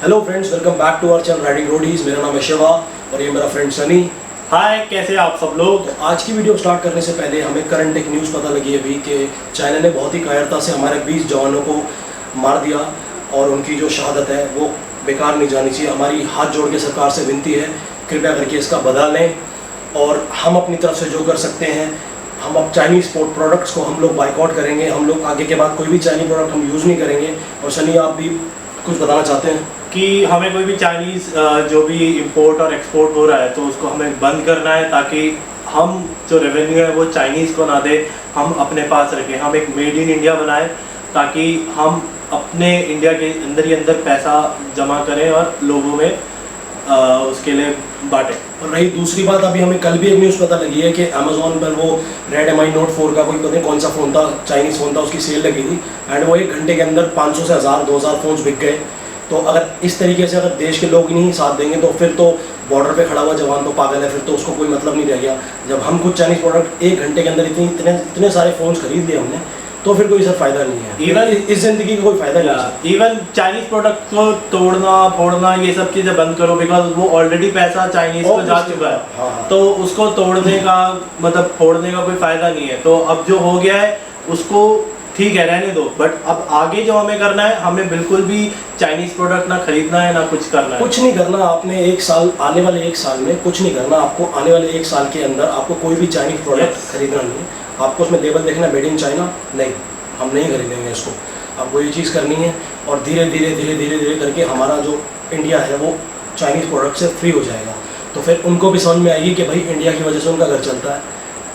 Hello friends, welcome back to our channel riding roadies. मेरा नाम है शिवा और ये मेरा फ्रेंड सनी। हाय, कैसे आप सब लोग। तो आज की वीडियो स्टार्ट करने से पहले हमें करंट एक न्यूज़ पता लगी अभी कि चाइना ने बहुत ही कायरता से हमारे 20 जवानों को मार दिया और उनकी जो शहादत है वो बेकार नहीं जानी चाहिए। हमारी हाथ जोड़ के सरकार से विनती है, कृपया करके इसका बदला लें और हम अपनी तरफ से जो कर सकते हैं, हम अब चाइनीज़ प्रोडक्ट्स को हम लोग बाइकआउट करेंगे। हम लोग आगे के बाद कोई भी चाइनीज़ प्रोडक्ट हम यूज़ नहीं करेंगे। और सनी, आप भी कुछ बताना चाहते हैं? कि हमें कोई भी चाइनीज़ जो भी इंपोर्ट और एक्सपोर्ट हो रहा है तो उसको हमें बंद करना है, ताकि हम जो रेवेन्यू है वो चाइनीज़ को ना दे, हम अपने पास रखें। हम एक मेड इन इंडिया बनाएं ताकि हम अपने इंडिया के अंदर ही अंदर पैसा जमा करें और लोगों में उसके लिए बांटें। और रही दूसरी बात, अभी हमें कल भी एक न्यूज़ पता लगी है कि अमेजोन पर वो Redmi Note 4 का कोई पता नहीं कौन सा फ़ोन था, चाइनीज़ फ़ोन था, उसकी सेल लगी थी एंड वो 1 घंटे के अंदर 500 से 1000 2000 फ़ोन्स बिक गए। तो अगर इस तरीके से अगर देश के लोग ही नहीं साथ देंगे तो फिर तो बॉर्डर पे खड़ा हुआ जवान तो पागल है, फिर तो उसको कोई मतलब नहीं रह गया। जब हम खुद चाइनीज़ प्रोडक्ट 1 घंटे के अंदर इतने सारे फ़ोन्स खरीद लिए हमने, तो फिर कोई सर फ़ायदा नहीं है। इवन इस ज़िंदगी का कोई फ़ायदा नहीं है। इवन चाइनीज़ प्रोडक्ट को तोड़ना फोड़ना ये सब चीज़ें बंद करो, बिकॉज वो ऑलरेडी पैसा चाइनीज़ को जा चुका है। हाँ। तो उसको तोड़ने का मतलब फोड़ने का कोई फ़ायदा नहीं है। तो अब जो हो गया है उसको ठीक है, रहने दो। बट अब आगे जो हमें करना है, हमें बिल्कुल भी चाइनीज़ प्रोडक्ट ना खरीदना है ना कुछ करना है। कुछ नहीं करना आपने। आने वाले एक साल में कुछ नहीं करना आपको। आने वाले एक साल के अंदर आपको कोई भी चाइनीज़ प्रोडक्ट खरीदना नहीं है। आपको उसमें लेबल देखना मेड इन चाइना, नहीं, हम नहीं खरीदेंगे इसको। आपको ये चीज़ करनी है और धीरे धीरे करके हमारा जो इंडिया है वो चाइनीज़ प्रोडक्ट से फ्री हो जाएगा। तो फिर उनको भी समझ में आएगी कि भाई इंडिया की वजह से उनका घर चलता है।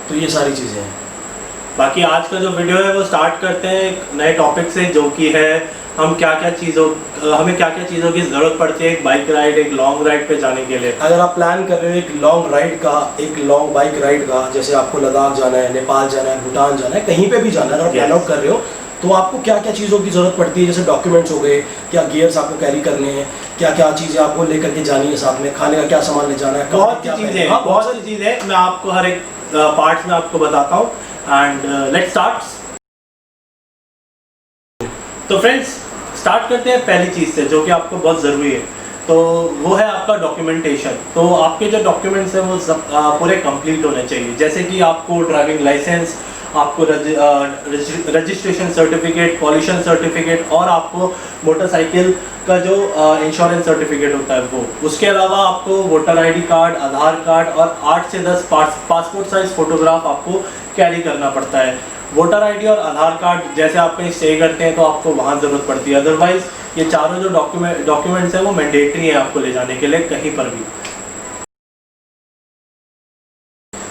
तो ये सारी चीज़ें हैं। बाकी आज का जो वीडियो है वो स्टार्ट करते हैं एक नए टॉपिक से, जो कि है हमें क्या क्या चीज़ों की ज़रूरत पड़ती है एक बाइक राइड, एक लॉन्ग राइड पे जाने के लिए। अगर आप प्लान कर रहे हो एक लॉन्ग बाइक राइड का, जैसे आपको लद्दाख जाना है, नेपाल जाना है, भूटान जाना है, कहीं पे भी जाना है, अगर प्लान आउट कर रहे हो तो आपको क्या क्या चीज़ों की ज़रूरत पड़ती है। जैसे डॉक्यूमेंट्स हो गए, क्या गियर्स आपको कैरी करने हैं, क्या क्या चीज़ें आपको लेकर के जानी है, साथ में खाने का क्या सामान ले जाना है, बहुत सारी चीज़ें मैं आपको हर एक पार्ट्स में आपको बताता हूँ। And let's start. तो फ्रेंड्स, स्टार्ट करते हैं पहली चीज़ से जो कि आपको बहुत ज़रूरी है। तो वो है आपका डॉक्यूमेंटेशन। तो आपके जो डॉक्यूमेंट्स हैं वो सब पूरे कंप्लीट होने चाहिए। जैसे कि आपको ड्राइविंग लाइसेंस, आपको रजिस्ट्रेशन सर्टिफिकेट, पॉल्यूशन सर्टिफिकेट और आपको मोटरसाइकिल का जो इंश्योरेंस सर्टिफिकेट होता है वो। उसके अलावा आपको वोटर आईडी कार्ड, आधार कार्ड और 8 से 10 पासपोर्ट साइज फ़ोटोग्राफ आपको कैरी करना पड़ता है। वोटर आईडी और आधार कार्ड जैसे आप कहीं स्टे करते हैं तो आपको वहाँ ज़रूरत पड़ती है। अदरवाइज़ ये चारों जो डॉक्यूमेंट्स हैं वो मैंडेटरी है आपको ले जाने के लिए कहीं पर भी।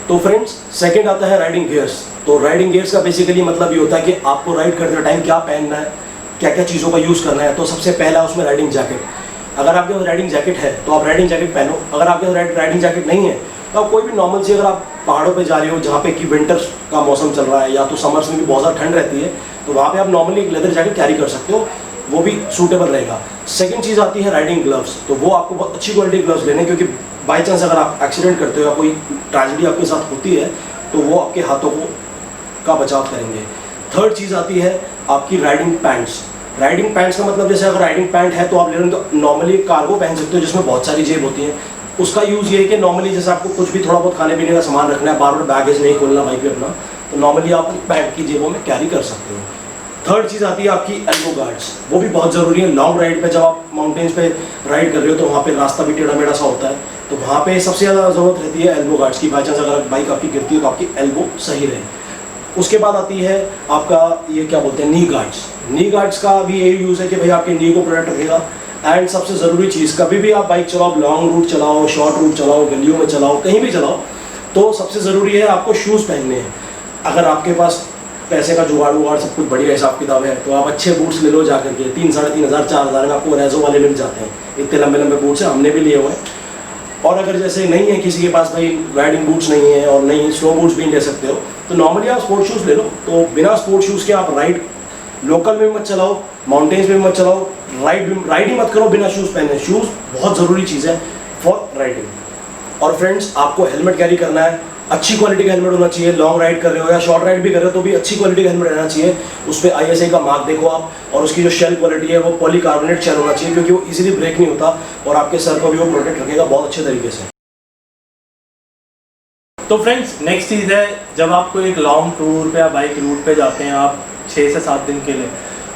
तो फ्रेंड्स, सेकंड आता है राइडिंग गियर्स। तो राइडिंग गियर्स का बेसिकली मतलब ये होता है कि आपको राइड करते टाइम क्या पहनना है, क्या क्या चीज़ों का यूज़ करना है। तो सबसे पहला उसमें राइडिंग जैकेट। अगर आपके पास राइडिंग जैकेट है तो आप राइडिंग जैकेट पहनो। अगर आपके पास राइडिंग जैकेट नहीं है तो आप कोई भी नॉर्मल सी, अगर आप पहाड़ों पे जा रहे हो जहाँ पे कि विंटर्स का मौसम चल रहा है या तो समर्स में भी बहुत ज़्यादा ठंड रहती है, तो वहाँ पे आप नॉर्मली एक लेदर जैकेट कैरी कर सकते हो, वो भी सूटेबल रहेगा। सेकंड चीज़ आती है राइडिंग ग्लव्स। तो वो आपको बहुत अच्छी क्वालिटी ग्लव्स लेने, क्योंकि बाई चांस अगर आप एक्सीडेंट करते हो या कोई ट्रेजेडी आपके साथ होती है तो वो आपके हाथों का बचाव करेंगे। थर्ड चीज़ आती है आपकी राइडिंग पैंट्स। राइडिंग पैंट्स का मतलब, जैसे अगर राइडिंग पैंट है तो आप ले रहे हो तो नॉर्मली कार्गो पहन सकते हो जिसमें बहुत सारी जेब होती हैं। उसका यूज़ ये है कि नॉर्मली जैसे आपको कुछ भी थोड़ा बहुत खाने पीने का सामान रखना है, बार बार बैगेज नहीं खोलना बाइक पे अपना, तो नॉर्मली आप पैंट की जेबों में कैरी कर सकते हो। थर्ड चीज़ आती है आपकी एल्बो गार्ड्स। वो भी बहुत ज़रूरी है लॉन्ग राइड पे। जब आप माउंटेन्स पे राइड कर रहे हो तो वहाँ पे रास्ता भी टेढ़ा मेढ़ा सा होता है, तो वहाँ पे सबसे ज़्यादा ज़रूरत रहती है एल्बो गार्ड्स की। बाई चांस अगर बाइक आपकी गिरती है तो आपकी एल्बो सही रहे। उसके बाद आती है आपका ये क्या बोलते हैं, नी गार्ड्स। नी गार्ड्स का भी यही यूज़ है कि भाई आपके नी को प्रोटेक्ट रखेगा। एंड सबसे ज़रूरी चीज़, कभी भी आप बाइक चलाओ, लॉन्ग रूट चलाओ, शॉर्ट रूट चलाओ, गलियों में चलाओ, कहीं भी चलाओ, तो सबसे ज़रूरी है आपको शूज़ पहनने हैं। अगर आपके पास पैसे का जुगाड़ सब कुछ बढ़िया हिसाब किताब है तो आप अच्छे बूट्स ले लो जाकर के। 3 साढ़े 3 हज़ार 4 हज़ार में आपको रेजो वाले मिल जाते हैं। इतने लंबे लंबे बूट्स हैं, हमने भी लिए हुए हैं। और अगर जैसे नहीं है किसी के पास भाई राइडिंग बूट्स नहीं है और नहीं स्नो बूट्स भी ले सकते हो, तो नॉर्मली आप स्पोर्ट शूज़ ले लो। तो बिना स्पोर्ट शूज़ के आप राइड लोकल में मत चलाओ, माउंटेन्स में मत चलाओ, राइड ही मत करो बिना शूज़ पहने। शूज़ बहुत ज़रूरी चीज़ है फॉर राइडिंग। और फ्रेंड्स, आपको हेलमेट कैरी करना है। अच्छी क्वालिटी का हेलमेट होना चाहिए। लॉन्ग राइड कर रहे हो या शॉर्ट राइड भी कर रहे हो तो भी अच्छी क्वालिटी का हेलमेट रहना चाहिए। उस पर ISI का मार्क देखो आप, और उसकी जो शेल क्वालिटी है वो पॉलीकार्बोनेट शेल होना चाहिए, क्योंकि वो इजीली ब्रेक नहीं होता और आपके सर को भी वो प्रोटेक्ट रखेगा बहुत अच्छे तरीके से। तो फ्रेंड्स नेक्स्ट चीज़ है, जब आपको एक लॉन्ग टूर पे या बाइक रूट पे जाते हैं आप 6 से 7 दिन के लिए,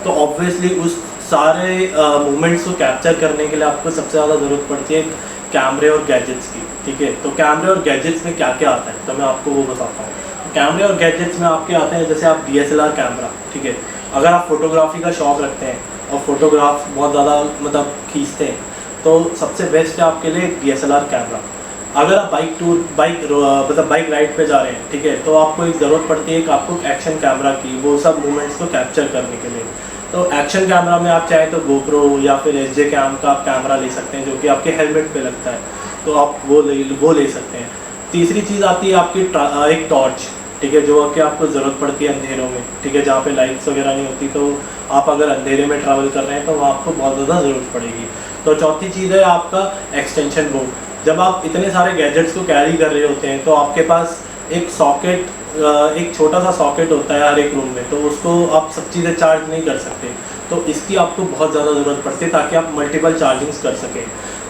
तो ऑब्वियसली उस सारे मूवमेंट्स को कैप्चर करने के लिए आपको सबसे ज़्यादा ज़रूरत पड़ती है कैमरे और गैजेट्स की। ठीक है, तो कैमरे और गैजेट्स में क्या क्या आता है तो मैं आपको वो बताता हूँ। कैमरे और गैजेट्स में आपके आते हैं जैसे आप DSLR कैमरा। ठीक है, अगर आप फोटोग्राफी का शौक़ रखते हैं और फोटोग्राफ बहुत ज़्यादा मतलब खींचते हैं तो सबसे बेस्ट है आपके लिए DSLR कैमरा। अगर आप बाइक राइड पे जा रहे हैं, ठीक है, तो आपको एक ज़रूरत पड़ती है कि आपको एक्शन कैमरा की, वो सब मूवमेंट्स को कैप्चर करने के लिए। तो एक्शन कैमरा में आप चाहे तो GoPro या फिर SJ कैम का आप कैमरा ले सकते हैं जो कि आपके हेलमेट पे लगता है, तो आप वो ले सकते हैं। तीसरी चीज़ आती है आपकी एक टॉर्च। ठीक है, जो कि आपको ज़रूरत पड़ती है अंधेरों में। ठीक है, जहाँ पे लाइट्स वगैरह नहीं होती, तो आप अगर अंधेरे में ट्रैवल कर रहे हैं तो वहाँ आपको बहुत ज़्यादा ज़रूरत पड़ेगी। तो चौथी चीज़ है आपका एक्सटेंशन बोर्ड। जब आप इतने सारे गैजेट्स को कैरी कर रहे होते हैं तो आपके पास एक सॉकेट, एक छोटा सा सॉकेट होता है हर एक रूम में, तो उसको आप सब चीज़ें चार्ज नहीं कर सकते, तो इसकी आपको बहुत ज़्यादा ज़रूरत पड़ती है ताकि आप मल्टीपल चार्जिंग्स कर सकें।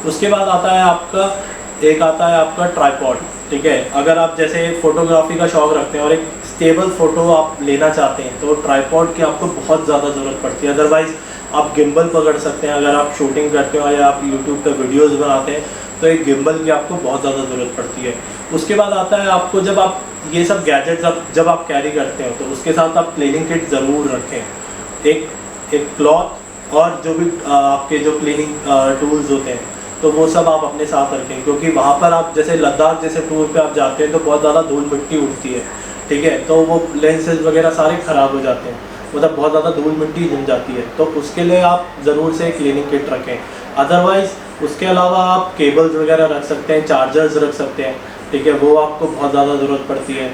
उसके बाद आता है आपका ट्राइपॉड। ठीक है, अगर आप जैसे फोटोग्राफी का शौक़ रखते हैं और एक स्टेबल फ़ोटो आप लेना चाहते हैं तो ट्राइपॉड की आपको बहुत ज़्यादा ज़रूरत पड़ती है। अदरवाइज़ आप गिम्बल पकड़ सकते हैं, अगर आप शूटिंग करते हो या आप यूट्यूब पर वीडियोज़ बनाते हैं तो एक गिम्बल की आपको बहुत ज़्यादा ज़रूरत पड़ती है। उसके बाद आता है आपको, जब आप ये सब गैजेट्स जब आप कैरी करते हो तो उसके साथ आप क्लीनिंग किट ज़रूर रखें। एक क्लॉथ और जो भी आपके जो क्लीनिंग टूल्स होते हैं तो वो सब आप अपने साथ रखें, क्योंकि वहाँ पर आप जैसे लद्दाख जैसे टूर पे आप जाते हैं तो बहुत ज़्यादा धूल मिट्टी उड़ती है। ठीक है, तो वो लेंसेज वगैरह सारे ख़राब हो जाते हैं, मतलब बहुत ज़्यादा धूल मिट्टी जम जाती है, तो उसके लिए आप ज़रूर से क्लीनिंग किट रखें। अदरवाइज़ उसके अलावा आप केबल्स वगैरह रख सकते हैं, चार्जर्स रख सकते हैं। ठीक है, वो आपको बहुत ज़्यादा ज़रूरत पड़ती है।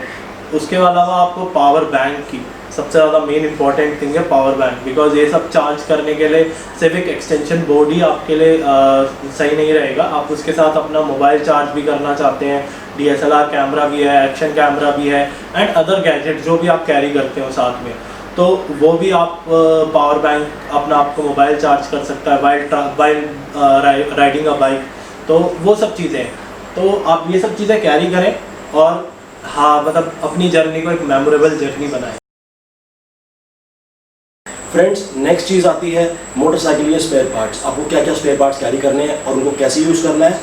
उसके अलावा आपको पावर बैंक की सबसे ज़्यादा मेन इंपॉर्टेंट थिंग है पावर बैंक, बिकॉज ये सब चार्ज करने के लिए सिर्फ एक एक्सटेंशन बोर्ड ही आपके लिए सही नहीं रहेगा। आप उसके साथ अपना मोबाइल चार्ज भी करना चाहते हैं, DSLR कैमरा भी है, एक्शन कैमरा भी है, एंड अदर गैजेट जो भी आप कैरी करते हो साथ में, तो वो भी आप पावर बैंक अपना आपको मोबाइल चार्ज कर सकता है वाइल राइडिंग अ बाइक। तो वो सब चीज़ें, तो आप ये सब चीज़ें कैरी करें और हाँ, मतलब अपनी जर्नी को एक मेमोरेबल जर्नी बनाएं। फ्रेंड्स नेक्स्ट चीज़ आती है मोटरसाइकिल के स्पेयर पार्ट्स। आपको क्या क्या स्पेयर पार्ट्स कैरी करने हैं और उनको कैसे यूज़ करना है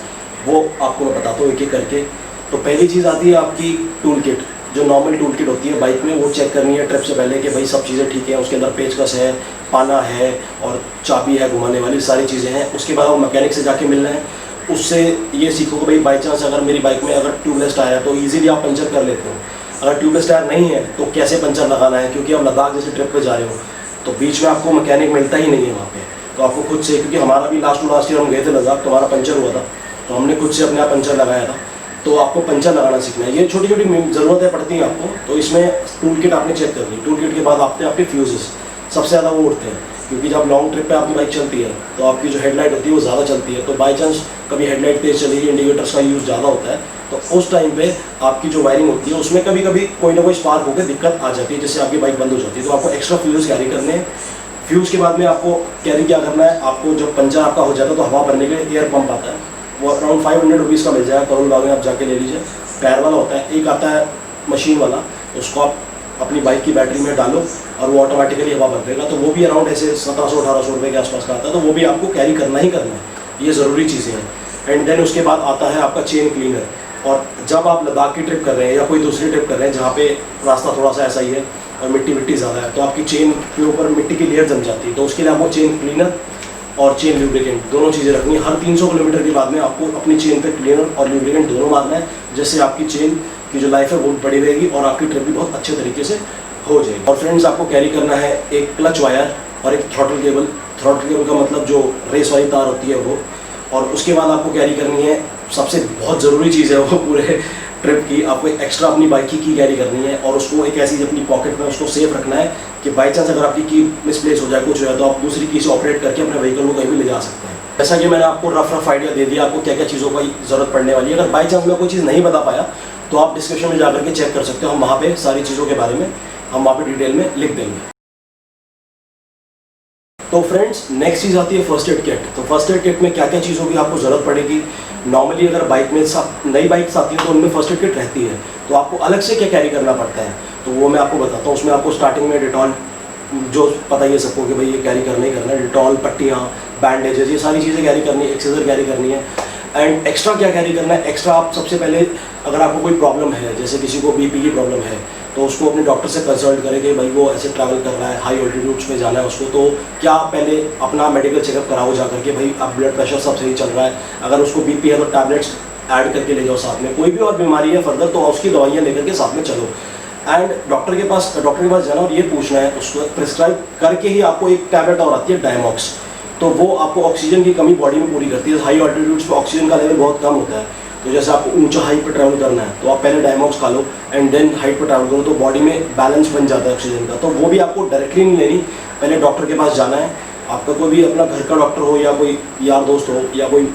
वो आपको मैं बताता हूँ एक एक करके। तो पहली चीज़ आती है आपकी टूल किट। जो नॉर्मल टूल किट होती है बाइक में, वो चेक करनी है ट्रिप से पहले कि भाई सब चीज़ें ठीक है। उसके अंदर पेचकस है, पाना है और चाबी है घुमाने वाली, सारी चीज़ें हैं। उसके बाद वो मैकेनिक से जाके मिलना है, उससे ये सीखो कि भाई बाई चांस अगर मेरी बाइक में अगर ट्यूबलेस टायर है तो ईजिली आप पंचर कर लेते हो। अगर ट्यूबलेस टायर नहीं है तो कैसे पंचर लगाना है, क्योंकि आप लद्दाख जैसे ट्रिप पे जा रहे हो तो बीच में आपको मैकेनिक मिलता ही नहीं है वहाँ पे, तो आपको खुद से, क्योंकि हमारा भी लास्ट ईयर हम गए थे लद्दाख तो हमारा पंचर हुआ था, तो हमने खुद से अपने आप पंचर लगाया था। तो आपको पंचर लगाना सीखना है। ये छोटी छोटी ज़रूरतें पड़ती हैं आपको। तो इसमें टूल किट आपने चेक करनी है। टूल किट के बाद आपके फ्यूजेस सबसे ज़्यादा वो उठते हैं, क्योंकि जब लॉन्ग ट्रिप पे आपकी बाइक चलती है तो आपकी जो हेडलाइट होती है वो ज़्यादा चलती है। तो बाई चांस कभी हेडलाइट तेज चली, इंडिकेटर्स का यूज़ ज़्यादा होता है, तो उस टाइम पे आपकी जो वायरिंग होती है उसमें कभी कभी कोई ना कोई स्पार्क होकर दिक्कत आ जाती है, जिससे आपकी बाइक बंद हो जाती है। तो आपको एक्स्ट्रा फ्यूज़ कैरी करने हैं। फ्यूज़ के बाद में आपको कैरी क्या करना है, आपको जब पंचर आपका हो जाता है तो हवा भरने के लिए एयर पंप आता है, वो अराउंड 500 रुपीज़ का मिल जाएगा, करोल बाग में आप जाके ले लीजिए। पैर वाला होता है, एक आता है मशीन वाला, उसको आप अपनी बाइक की बैटरी में डालो और वो ऑटोमेटिकली हवा भर देगा। तो वो भी अराउंड ऐसे 1700-1800 रुपये के आसपास का आता है, तो वो भी आपको कैरी करना ही करना है। ये ज़रूरी चीज़ें हैं। एंड देन उसके बाद आता है आपका चेन क्लीनर। और जब आप लद्दाख की ट्रिप कर रहे हैं या कोई दूसरी ट्रिप कर रहे हैं जहाँ पे रास्ता थोड़ा सा ऐसा ही है और मिट्टी ज़्यादा है, तो आपकी चेन के ऊपर मिट्टी की लेयर जम जाती है, तो उसके लिए आपको चेन क्लीनर और चेन लुब्रिकेंट दोनों चीज़ें रखनी है। हर 300 किलोमीटर के बाद में आपको अपनी चेन पे क्लीनर और लुब्रिकेंट दोनों मारना है, जिससे आपकी चेन की जो लाइफ है वो बड़ी रहेगी और आपकी ट्रिप भी बहुत अच्छे तरीके से हो जाएगी। और फ्रेंड्स आपको कैरी करना है एक क्लच वायर और एक थ्रॉटल केबल। थ्रॉटल केबल का मतलब जो रेस वाली तार होती है वो। और उसके बाद आपको कैरी करनी है सबसे बहुत ज़रूरी चीज़ है वो पूरे ट्रिप की, आपको एक एक्स्ट्रा अपनी बाइक की करनी है और उसको एक ऐसी अपनी पॉकेट में उसको सेफ रखना है कि बाई चांस अगर आपकी की मिसप्लेस हो जाए, कुछ हो जाए, तो आप दूसरी की से ऑपरेट करके अपने व्हीकल को कहीं भी ले जा सकते हैं। जैसा कि मैंने आपको रफ आइडिया दे दिया आपको क्या क्या चीज़ों की ज़रूरत पड़ने वाली है। अगर बाई चांस मैं कोई चीज़ नहीं बता पाया तो आप डिस्क्रिप्शन में जाकर के चेक कर सकते हो, हम वहाँ पे सारी चीज़ों के बारे में हम वहाँ पे डिटेल में लिख देंगे। तो फ्रेंड्स नेक्स्ट चीज़ आती है फर्स्ट एड किट। तो फर्स्ट एड किट में क्या क्या चीज़ों की आपको ज़रूरत पड़ेगी। नॉर्मली अगर बाइक में नई बाइक्स आती है तो उनमें फर्स्ट एड किट रहती है, तो आपको अलग से क्या कैरी करना पड़ता है तो वो मैं आपको बताता हूँ। उसमें आपको स्टार्टिंग में डिटॉल, जो पता ही है सबको कि भाई ये कैरी करना ही करना है, डिटॉल, पट्टियाँ, बैंडेजेस, ये सारी चीज़ें कैरी करनी है, एक्सेसर कैरी करनी है। एंड एक्स्ट्रा क्या कैरी करना है, एक्स्ट्रा आप सबसे पहले अगर आपको कोई प्रॉब्लम है, जैसे किसी को बीपी की प्रॉब्लम है, तो उसको अपने डॉक्टर से कंसल्ट करें कि भाई वो ऐसे ट्रैवल कर रहा है, हाई ऑल्टीट्यूड्स पे जाना है उसको, तो क्या पहले अपना मेडिकल चेकअप कराओ जा करके, भाई अब ब्लड प्रेशर सब सही चल रहा है। अगर उसको बीपी है तो टैबलेट्स ऐड करके ले जाओ साथ में, कोई भी और बीमारी है फर्दर तो उसकी दवाइयाँ लेकर के साथ में चलो। एंड डॉक्टर के पास जाना और ये पूछना है, उसको प्रिस्क्राइब करके ही आपको एक टैबलेट और आती है डायमॉक्स, तो वो आपको ऑक्सीजन की कमी बॉडी में पूरी करती है। हाई ऑल्टीट्यूड्स पे ऑक्सीजन का लेवल बहुत कम होता है, तो जैसे आपको ऊंचा हाइट पे ट्रैवल करना है तो आप पहले डायमॉक्स खा लो एंड देन हाइट पे ट्रैवल करो, तो बॉडी में बैलेंस बन जाता है ऑक्सीजन का। तो वो भी आपको डायरेक्टली नहीं लेनी, पहले डॉक्टर के पास जाना है। आपका कोई भी अपना घर का डॉक्टर हो या कोई यार दोस्त हो या कोई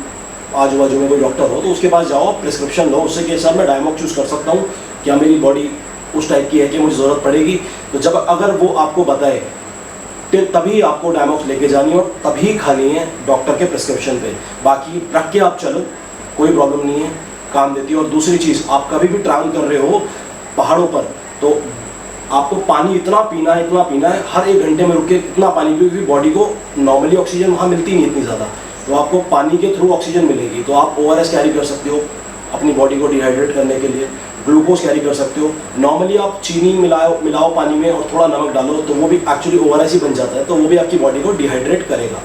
आजू बाजू में कोई डॉक्टर हो, तो उसके पास जाओ, प्रिस्क्रिप्शन लो उससे कि सर मैं डायमॉक्स चूज़ कर सकता हूँ, क्या मेरी बॉडी उस टाइप की है कि मुझे ज़रूरत पड़ेगी। तो जब अगर वो आपको बताए तभी आपको डायमॉक्स लेके जानी है और तभी खानी है डॉक्टर के प्रिस्क्रिप्शन पे। बाकी रख के आप चलो, कोई प्रॉब्लम नहीं है, काम देती है। और दूसरी चीज़, आप कभी भी ट्रैवल कर रहे हो पहाड़ों पर तो आपको पानी इतना पीना है, हर 1 घंटे में रुक के इतना पानी, क्योंकि बॉडी को नॉर्मली ऑक्सीजन वहाँ मिलती नहीं इतनी ज़्यादा, तो आपको पानी के थ्रू ऑक्सीजन मिलेगी। तो आप ORS कैरी कर सकते हो अपनी बॉडी को डिहाइड्रेट करने के लिए, ग्लूकोज कैरी कर सकते हो। नॉर्मली आप चीनी मिलाओ पानी में और थोड़ा नमक डालो तो वो भी एक्चुअली ORS ही बन जाता है, तो वो भी आपकी बॉडी को डिहाइड्रेट करेगा,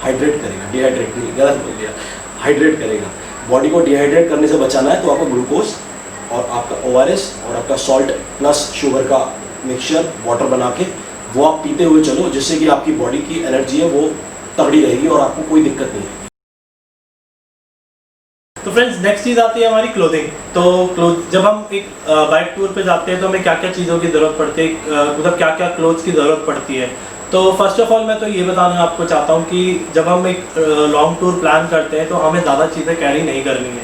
हाइड्रेट करेगा, डिहाइड्रेट नहीं, गलत बोल दिया, हाइड्रेट करेगा। बॉडी को डिहाइड्रेट करने से बचाना है तो आपको ग्लूकोज और आपका ORS और आपका सॉल्ट प्लस शुगर का मिक्सचर वाटर बना के वो आप पीते हुए चलो, जिससे कि आपकी बॉडी की एनर्जी है वो तगड़ी रहेगी और आपको कोई दिक्कत नहीं है। तो फ्रेंड्स नेक्स्ट चीज़ आती है हमारी क्लोथिंग। तो जब हम एक बाइक टूर पे जाते हैं तो हमें क्या क्या चीज़ों की ज़रूरत पड़ती है, मतलब क्या क्या क्लोथ्स की ज़रूरत पड़ती है। तो फर्स्ट ऑफ ऑल मैं तो ये बताना आपको चाहता हूँ कि जब हम एक लॉन्ग टूर प्लान करते हैं तो हमें ज़्यादा चीज़ें कैरी नहीं करनी है।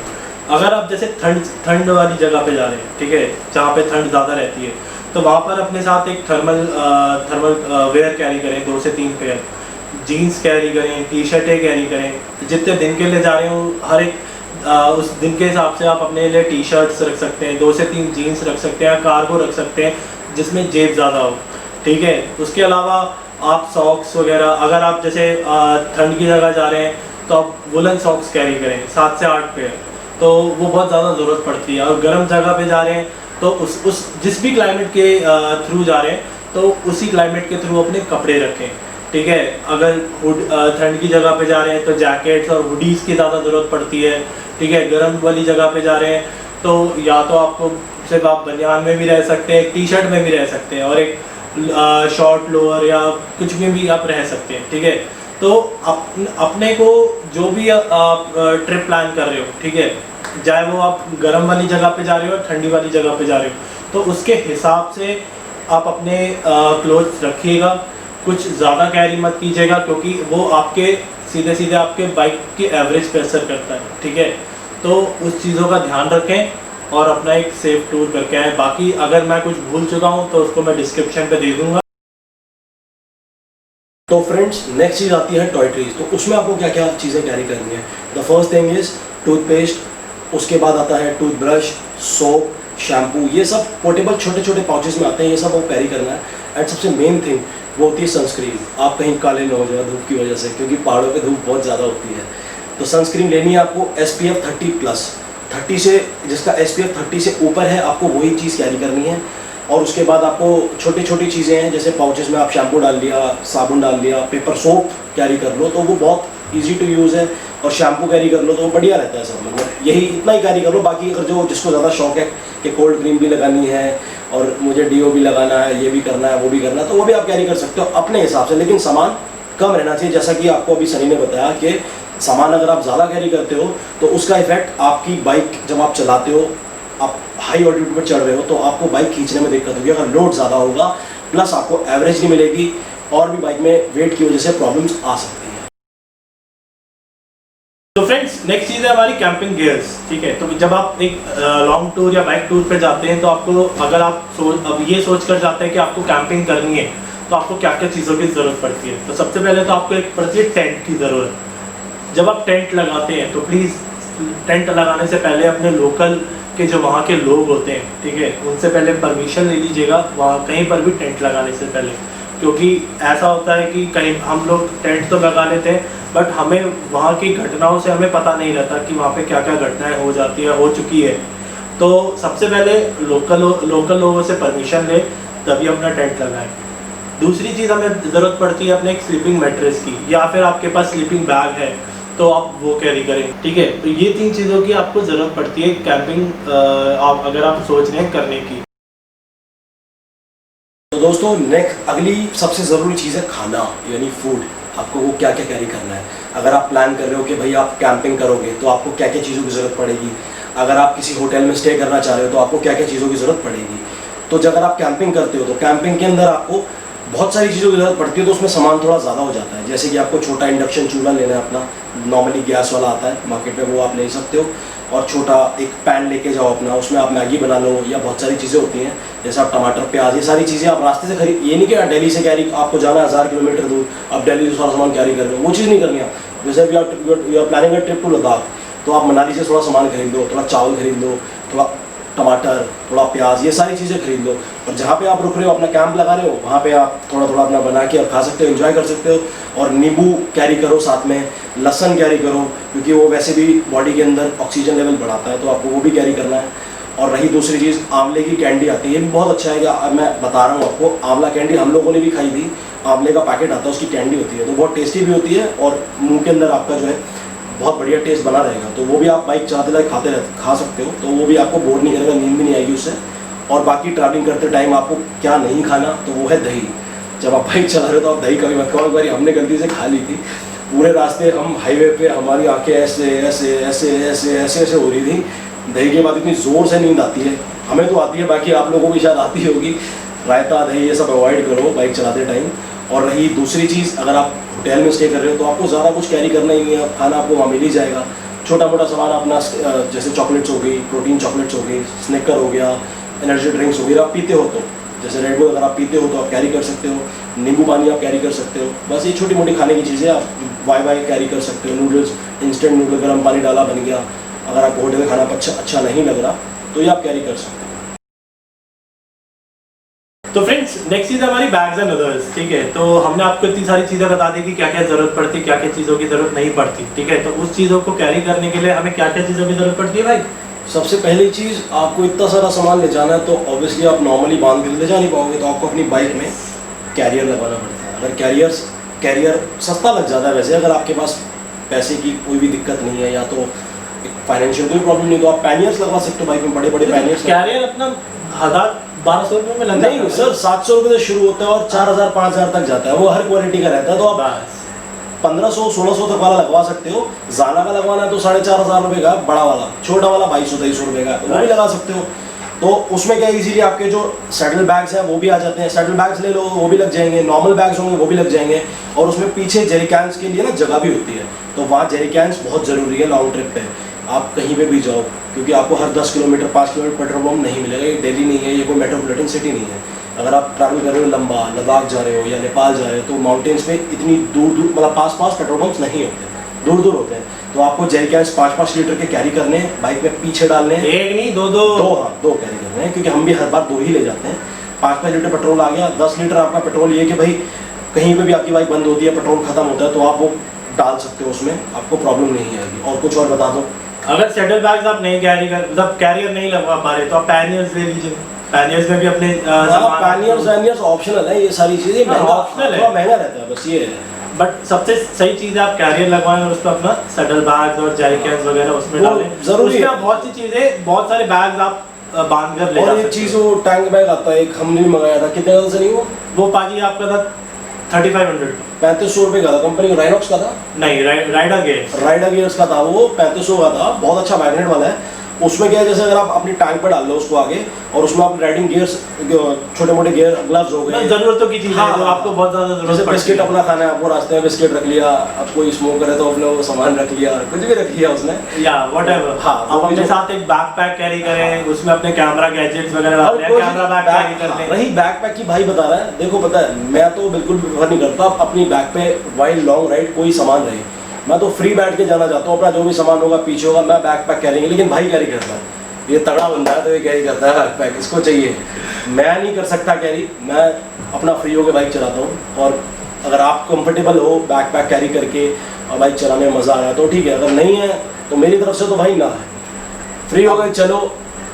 अगर आप जैसे ठंड वाली जगह पे जा रहे हैं, ठीक है, जहाँ पे ठंड ज़्यादा रहती है, तो वहाँ पर अपने साथ एक थर्मल वेयर कैरी करें, 2 से 3 पेयर, जीन्स कैरी करें, टी-शर्टें कैरी करें। जितने दिन के लिए जा रहे हो हर एक उस दिन के हिसाब से आप अपने लिए टी-शर्ट्स रख सकते हैं, 2 से 3 जीन्स रख सकते हैं, कार्गो रख सकते हैं जिसमें जेब ज़्यादा हो, ठीक है। उसके अलावा आप सॉक्स वगैरह, अगर आप जैसे ठंड की जगह जा रहे हैं तो आप वुलन सॉक्स कैरी करें 7 से 8 पेयर, तो वो बहुत ज़्यादा ज़रूरत पड़ती है। और गर्म जगह पे जा रहे हैं तो उस जिस भी क्लाइमेट के थ्रू जा रहे हैं तो उसी क्लाइमेट के थ्रू अपने कपड़े रखें, ठीक है। अगर ठंड की जगह पे जा रहे हैं तो जैकेट्स और हुडीज़ की ज़्यादा ज़रूरत पड़ती है, ठीक है। गर्म वाली जगह पे जा रहे हैं तो या तो आपको सिर्फ आप बनियान में भी रह सकते हैं, एक टी-शर्ट में भी रह सकते हैं और एक शॉर्ट लोअर या कुछ में भी आप रह सकते हैं, ठीक है। तो अपने को जो भी आप ट्रिप प्लान कर रहे हो, ठीक है, चाहे वो आप गर्म वाली जगह पे जा रहे हो ठंडी वाली जगह पे जा रहे हो, तो उसके हिसाब से आप अपने क्लोथ्स रखिएगा। कुछ ज़्यादा कैरी मत कीजिएगा क्योंकि वो आपके सीधे आपके बाइक की एवरेज पे असर करता है, ठीक है। तो उस चीज़ों का ध्यान रखें और अपना एक सेफ टूर करके आएँ। बाकी अगर मैं कुछ भूल चुका हूँ तो उसको मैं डिस्क्रिप्शन पे दे दूँगा। तो फ्रेंड्स नेक्स्ट चीज़ आती है टॉयट्रीज। तो उसमें आपको क्या क्या चीज़ें कैरी करनी है। The first thing is toothpaste, उसके बाद आता है टूथब्रश, सोप, शैम्पू, ये सब पोर्टेबल छोटे छोटे पाउचेस में आते हैं, ये सब आपको कैरी करना है। एंड सबसे मेन थिंग वो होती है सनस्क्रीन। आप कहीं काले न हो जाए धूप की वजह से, क्योंकि पहाड़ों पे धूप बहुत ज़्यादा होती है, तो सनस्क्रीन लेनी है आपको SPF 30+। 30 से, जिसका SPF 30 से ऊपर है आपको वही चीज़ कैरी करनी है। और उसके बाद आपको छोटी छोटी चीज़ें हैं, जैसे पाउचेस में आप शैम्पू डाल लिया, साबुन डाल लिया, पेपर सोप कैरी कर लो तो वो बहुत ईजी टू यूज़ है, और शैम्पू कैरी कर लो तो वो बढ़िया रहता है सब। मतलब यही इतना ही कैरी कर लो। बाकी अगर जिसको ज़्यादा शौक है कि कोल्ड क्रीम भी लगानी है और मुझे DO भी लगाना है, ये भी करना है, वो भी करना है, तो वो भी आप कैरी कर सकते हो अपने हिसाब से, लेकिन सामान कम रहना चाहिए। जैसा कि आपको अभी सनी ने बताया कि सामान अगर आप ज़्यादा कैरी करते हो तो उसका इफेक्ट आपकी बाइक, जब आप चलाते हो, आप हाई ऑल्टीट्यूड पर चढ़ रहे हो तो आपको बाइक खींचने में दिक्कत होगी अगर लोड ज़्यादा होगा, प्लस आपको एवरेज नहीं मिलेगी और भी बाइक में वेट की वजह से प्रॉब्लम्स आ सकती हैं। तो फ्रेंड्स नेक्स्ट चीज़ है हमारी कैंपिंग गियर्स, ठीक है। तो जब आप एक लॉन्ग टूर या बाइक टूर पे जाते हैं तो आपको, अगर आप अब ये सोच कर जाते हैं कि आपको कैंपिंग करनी है तो आपको क्या क्या चीज़ों की ज़रूरत पड़ती है। तो सबसे पहले तो आपको एक पड़ती है टेंट की ज़रूरत। जब आप टेंट लगाते हैं तो प्लीज़ टेंट लगाने से पहले अपने लोकल के जो वहाँ के लोग होते हैं, ठीक है, उनसे पहले परमिशन ले लीजिएगा वहाँ कहीं पर भी टेंट लगाने से पहले। क्योंकि ऐसा होता है कि कहीं हम लोग टेंट तो लगा लेते हैं बट हमें वहाँ की घटनाओं से हमें पता नहीं रहता कि वहाँ पे क्या क्या घटनाएं हो जाती है, हो चुकी है। तो सबसे पहले लोकल लोगों से परमिशन ले तभी अपना टेंट लगाएं। दूसरी चीज़ हमें ज़रूरत पड़ती है अपने एक स्लीपिंग मैट्रेस की, या फिर आपके पास स्लीपिंग बैग है तो आप वो कैरी करें, ठीक है। तो ये 3 चीज़ों की आपको ज़रूरत पड़ती है कैंपिंग आप अगर आप सोच रहे हैं करने की। तो दोस्तों नेक्स्ट अगली सबसे ज़रूरी चीज़ है खाना, यानी फूड। आपको वो क्या क्या कैरी करना है। अगर आप प्लान कर रहे हो कि भाई आप कैंपिंग करोगे तो आपको क्या क्या चीज़ों की ज़रूरत पड़ेगी। अगर आप किसी होटल में स्टे करना चाह रहे हो तो आपको क्या क्या चीज़ों की ज़रूरत पड़ेगी। तो जब अगर आप कैंपिंग करते हो तो कैंपिंग के अंदर आपको बहुत सारी चीज़ों की ज़रूरत पड़ती है, तो उसमें सामान थोड़ा ज़्यादा हो जाता है। जैसे कि आपको छोटा इंडक्शन चूल्हा लेना है अपना, नॉर्मली गैस वाला आता है मार्केट में, वो आप ले सकते हो। और छोटा एक पैन लेके जाओ अपना, उसमें आप मैगी बना लो, या बहुत सारी चीज़ें होती हैं जैसे आप टमाटर प्याज, ये सारी चीज़ें आप रास्ते से खरीद। ये नहीं कि दिल्ली से कैरी आपको जाना 1000 किलोमीटर दूर, आप दिल्ली से सारा सामान कैरी कर रहे हो, वो चीज़ नहीं करनी आप। जैसे you are planning a trip to Ladakh, तो आप मनाली से थोड़ा सामान खरीद लो, थोड़ा चावल खरीद लो, थोड़ा टमाटर, थोड़ा प्याज, ये सारी चीज़ें खरीद लो। और जहाँ पे आप रुक रहे हो, अपना कैंप लगा रहे हो, वहाँ पे आप थोड़ा थोड़ा अपना बना के और खा सकते हो, एंजॉय कर सकते हो। और नींबू कैरी करो साथ में, लहसुन कैरी करो, क्योंकि वो वैसे भी बॉडी के अंदर ऑक्सीजन लेवल बढ़ाता है, तो आपको वो भी कैरी करना है। और रही दूसरी चीज़, आंवले की कैंडी आती है, ये भी बहुत अच्छा है कि मैं बता रहा हूँ आपको, आंवला कैंडी हम लोगों ने भी खाई थी। आंवले का पैकेट आता है, उसकी कैंडी होती है, तो बहुत टेस्टी भी होती है और मुँह के अंदर आपका जो है बहुत बढ़िया टेस्ट बना रहेगा। तो वो भी आप बाइक चलाते चलाते खा सकते हो, तो वो भी आपको बोर नहीं करेगा, नींद भी नहीं आएगी उससे। और बाकी ट्रैवलिंग करते टाइम आपको क्या नहीं खाना, तो वो है दही। जब आप बाइक चला रहे हो तो आप दही कभी मत खाओ। एक बार हमने गलती से खा ली थी, पूरे रास्ते हम हाईवे पे हमारी आंखें ऐसे ऐसे ऐसे ऐसे ऐसे ऐसे हो रही थी। दही के बाद इतनी ज़ोर से नींद आती है, हमें तो आती है, बाकी आप लोगों को भी शायद आती होगी। रायता दही ये सब अवॉइड करो बाइक चलाते टाइम। और रही दूसरी चीज़, अगर आप होटल में स्टे कर रहे हो तो आपको ज़्यादा कुछ कैरी करना ही नहीं है, खाना आपको वहाँ मिल ही जाएगा। छोटा मोटा सामान अपना, जैसे चॉकलेट्स हो गई, प्रोटीन चॉकलेट्स हो गई, स्नैकर हो गया, एनर्जी ड्रिंक्स हो गई। आप पीते हो तो जैसे रेड बुल अगर आप पीते हो तो आप कैरी कर सकते हो, नींबू पानी आप कैरी कर सकते हो। बस ये छोटी मोटी खाने की चीज़ें आप वाई कैरी कर सकते हो। नूडल्स, इंस्टेंट नूडल, गर्म पानी डाला बन गया। अगर आपको होटल में खाना अच्छा नहीं लग रहा तो ये आप कैरी कर सकते हो। तो फ्रेंड्स नेक्स्ट चीज़ हमारी बैग्स एंड अदर्स, ठीक है। तो हमने आपको इतनी सारी चीज़ें बता दी कि क्या क्या ज़रूरत पड़ती है, क्या क्या चीज़ों की ज़रूरत नहीं पड़ती, ठीक है। तो उस चीज़ों को कैरी करने के लिए हमें क्या क्या चीज़ों की ज़रूरत पड़ती है भाई? सबसे पहली चीज़, आपको इतना सारा सामान ले जाना है तो ऑब्वियसली आप नॉर्मली बांध के ले जा नहीं पाओगे, तो आपको अपनी बाइक में कैरियर लगवाना पड़ता है। अगर कैरियर सस्ता लग जाता है वैसे, अगर आपके पास पैसे की कोई भी दिक्कत नहीं है या तो फाइनेंशियल कोई प्रॉब्लम नहीं, तो आप पैनियर्स लगवा सकते हो बाइक में, बड़े बड़े पैनियर्स। कैरियर अपना 1000-1200 रुपये में लगता है? नहीं सर, 700 रुपये से शुरू होता है और 4000-5000 तक जाता है, वो हर क्वालिटी का रहता है। तो आप 1500-1600 तक वाला लगवा सकते हो। जाना का लगवाना है तो 4500 रुपये का बड़ा वाला, छोटा वाला 2200-2300 रुपये का, वो भी लगा सकते हो। तो उसमें क्या इजीली आपके जो सैडल बैग्स हैं वो भी आ जाते हैं, सैडल बैग्स ले लो वो भी लग जाएंगे, नॉर्मल बैग्स होंगे वो भी लग जाएंगे। और उसमें पीछे जेरी कैंस के लिए ना जगह भी होती है, तो वहाँ जेरी कैंस बहुत ज़रूरी है लॉन्ग ट्रिप पे। आप कहीं पे भी जाओ, क्योंकि आपको हर 10 किलोमीटर 5 किलोमीटर पेट्रोल पंप नहीं मिलेगा। ये दिल्ली नहीं है, ये कोई मेट्रोपॉलिटन सिटी नहीं है। अगर आप ट्रैवल कर रहे हो लंबा, लद्दाख जा रहे हो या नेपाल जा रहे हो, तो माउंटेन्स में इतनी दूर मतलब पास पेट्रोल पंप्स नहीं होते, दूर होते हैं। तो आपको जेरी कैंस 5-5 लीटर के कैरी करने हैं, बाइक में पीछे डालने हैं। एक नहीं, दो कैरी करने हैं, क्योंकि हम भी हर बार 2 ही ले जाते हैं। 5-5 लीटर पेट्रोल आ गया, 10 लीटर आपका पेट्रोल। ये कि भाई कहीं पे भी आपकी बाइक बंद होती है, पेट्रोल खत्म होता है, तो आप वो डाल सकते हो उसमें, आपको प्रॉब्लम नहीं आएगी। और कुछ और बता दो। अगर सैडल बैग्स आप नहीं कैरी कर, मतलब कैरियर नहीं लगवा पा रहे, तो आप पैनियर्स ले लीजिए। पैनियर्स में भी अपने पैनियर्स ऑप्शनल है, ये सारी चीज़ें ऑप्शनल है, थोड़ा महंगा रहता है, बस ये है। बट सबसे सही चीज़ है आप कैरियर लगवाएं और उस पर अपना सैडल बैग्स और जेरी कैंस वगैरह उसमें डालें। जरूरी है, बहुत सी चीज़ें, बहुत सारे बैग्स आप बांध कर ले। और एक चीज़ वो टैंक बैग आता है, एक हमने भी मंगाया था, कितने का से नहीं वो पाजी आपका था 3500 3500 रुपये का था, कंपनी का राइनॉक्स का था। नहीं, राइडर गियर्स का था, वो 3500 का था। बहुत अच्छा मैग्नेट वाला है, उसमें क्या है, जैसे अगर आप अपनी टांग पे डाल लो उसको आगे, और उसमें आप राइडिंग गियर्स, छोटे मोटे गियर, ग्लव्स हो गए, जरूरतों की चीज है तो आपको बहुत ज्यादा जरूरत जैसे पड़ती बिस्किट है। अपना खाना है, आपको रास्ते में बिस्किट रख लिया, अब कोई स्मोक करे तो अपने वो सामान रख लिया, कुछ भी रख लिया उसने, या व्हाटएवर। हाँ, आप अपने साथ एक बैकपैक कैरी करें, उसमें अपने कैमरा गैजेट्स वगैरह रख लें, कैमरा बैग कैरी कर लें। रही बैकपैक की, भाई बता रहा है, देखो पता है मैं तो बिल्कुल भी प्रेफर नहीं करता अपनी बैग पे वाइल लॉन्ग राइड कोई सामान रहे, मैं तो फ्री बैठ के जाना चाहता हूँ, अपना जो भी सामान होगा पीछे होगा, मैं बैकपैक कैरी, लेकिन भाई कैरी करता है, ये तगड़ा बंदा है तो ये कैरी करता है बैकपैक, इसको चाहिए, मैं नहीं कर सकता कैरी, मैं अपना फ्री होकर बाइक चलाता हूँ। और अगर आप कंफर्टेबल हो बैकपैक कैरी करके और बाइक चलाने में मज़ा आ रहा है तो ठीक है, अगर नहीं है तो मेरी तरफ से तो भाई ना है, फ्री हो गए चलो,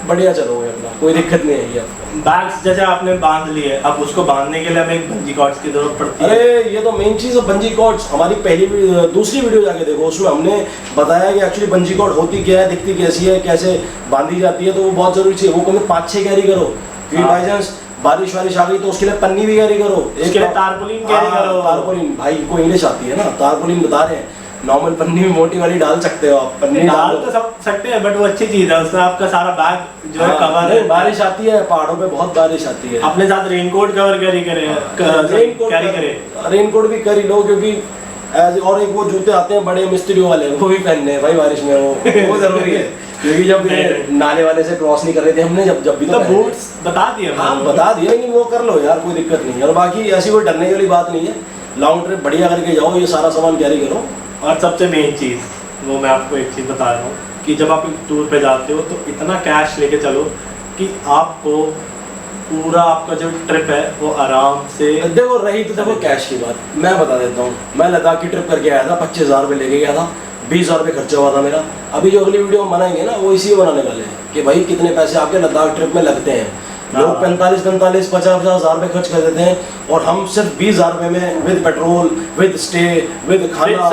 बढ़िया चलोगे अपना, कोई दिक्कत नहीं है। ये बैग्स जैसे आपने बांध लिए, अब उसको बांधने के लिए हमें एक बंजी कॉर्ड्स की जरूरत पड़ती है। अरे ये तो मेन चीज़ है, बंजी कॉर्ड्स। हमारी दूसरी वीडियो जाके देखो, उसमें हमने बताया कि एक्चुअली बंजी कॉर्ड होती क्या है, दिखती कैसी है, कैसे बांधी जाती है, तो वो बहुत जरूरी चीज़ है। वो कभी 5-6 कैरी करो, फिर बाई चांस बारिश वारिश आ गई तो उसके लिए पन्नी भी कैरी करो, उसके लिए तारपुलिन कैरी करो। तारपुलिन, भाई को इंग्लिश आती है ना, तारपुलिन बता रहे हैं, नॉर्मल पन्नी में मोटी वाली डाल सकते हो आप, पन्नी डाल तो सब सकते हैं, बट वो अच्छी चीज है, उसमें आपका सारा बैग जो है कवर है। बारिश आती है पहाड़ों पे, बहुत बारिश आती है, अपने साथ रेनकोट कवर कैरी करें। रेनकोट भी कर ही लो, क्योंकि और एक वो जूते आते हैं बड़े मिस्त्रियों वाले, वो भी पहनने हैं भाई बारिश में, वो जरूरी है, क्योंकि जब ये नाले वाले से क्रॉस नहीं कर रहे थे हमने, जब भी तो बूट्स बता दिए, हाँ बता दिए, लेकिन वो कर लो यार, कोई दिक्कत नहीं है। और बाकी ऐसी कोई डरने वाली बात नहीं है, लॉन्ग ट्रिप बढ़िया करके जाओ, ये सारा सामान कैरी करो। और सबसे मेन चीज़ वो मैं आपको एक चीज़ बता रहा हूँ कि जब आप टूर पे जाते हो तो इतना कैश लेके चलो कि आपको पूरा आपका जो ट्रिप है वो आराम से। देखो रही तो देखो कैश की बात, मैं बता देता हूँ, मैं लद्दाख की ट्रिप करके आया था, 25,000 रुपये लेके गया था, 20,000 रुपये खर्चा हुआ था मेरा। अभी जो अगली वीडियो हम बनाएंगे ना, वो इसी बनाने वाले हैं कि भाई कितने पैसे आपके लद्दाख ट्रिप में लगते हैं। लोग 45, 50,000 रुपये खर्च कर देते हैं, और हम सिर्फ 20,000 रुपये में with petrol, with stay, with खाना,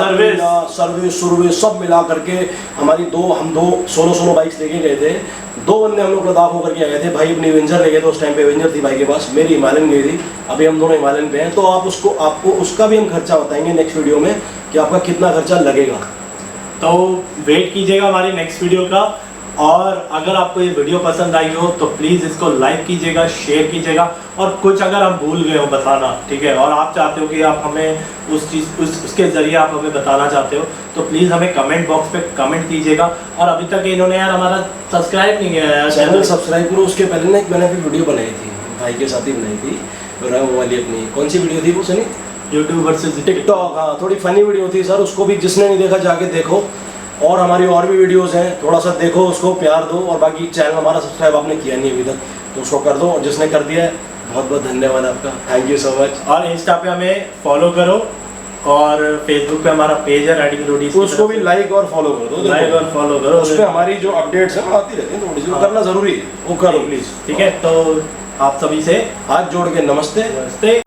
सर्विस सब मिला करके हम दो सोलो बाइक्स लेके गए थे। 2 बंदे हम लोग लद्दाख होकर के आए थे, भाई अपनी एवेंजर ले गए थे, उस टाइम पे एवेंजर थी भाई के पास, मेरी हिमालयन गई थी, अभी हम दोनों हिमालयन पे हैं। तो आपको उसका भी हम खर्चा बताएंगे नेक्स्ट वीडियो में कि आपका कितना खर्चा लगेगा। तो वेट कीजिएगा हमारी नेक्स्ट वीडियो का। और अगर आपको ये वीडियो पसंद आई हो तो प्लीज़ इसको लाइक कीजिएगा, शेयर कीजिएगा, और कुछ अगर हम भूल गए हो बताना, ठीक है, और आप चाहते हो कि आप हमें उसके ज़रिए आप हमें बताना चाहते हो तो प्लीज़ हमें कमेंट बॉक्स पे कमेंट कीजिएगा। और अभी तक इन्होंने यार हमारा सब्सक्राइब नहीं किया यार, चैनल सब्सक्राइब करो। उसके पहले ना मैंने एक वीडियो बनाई थी, भाई के साथ ही बनाई थी, वो वाली अपनी कौन सी वीडियो थी वो सनी, यूट्यूब वर्सेस टिकटॉक, हाँ थोड़ी फनी वीडियो थी सर, उसको भी जिसने नहीं देखा जाके देखो। और हमारी और भी वीडियोस हैं, थोड़ा सा देखो, उसको प्यार दो। और बाकी चैनल हमारा सब्सक्राइब आपने किया नहीं अभी तक तो उसको कर दो, और जिसने कर दिया है बहुत बहुत धन्यवाद आपका, थैंक यू सो मच। और इंस्टा पे हमें फॉलो करो, और फेसबुक पे हमारा पेज है राइडिंग रोडीज, उसको भी लाइक और फॉलो कर दो, लाइक और फॉलो करो, उस पर हमारी जो अपडेट्स हैं आती रहती हैं, थोड़ी सी करना जरूरी है, वो करो प्लीज, ठीक है। तो आप सभी से हाथ जोड़ के नमस्ते।